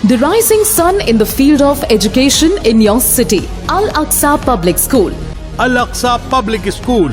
the rising sun in the field of education in your city. Al-Aqsa Public School. Al-Aqsa Public School.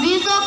20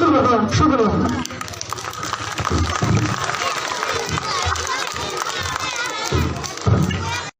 शुक्रिया शुक्रिया।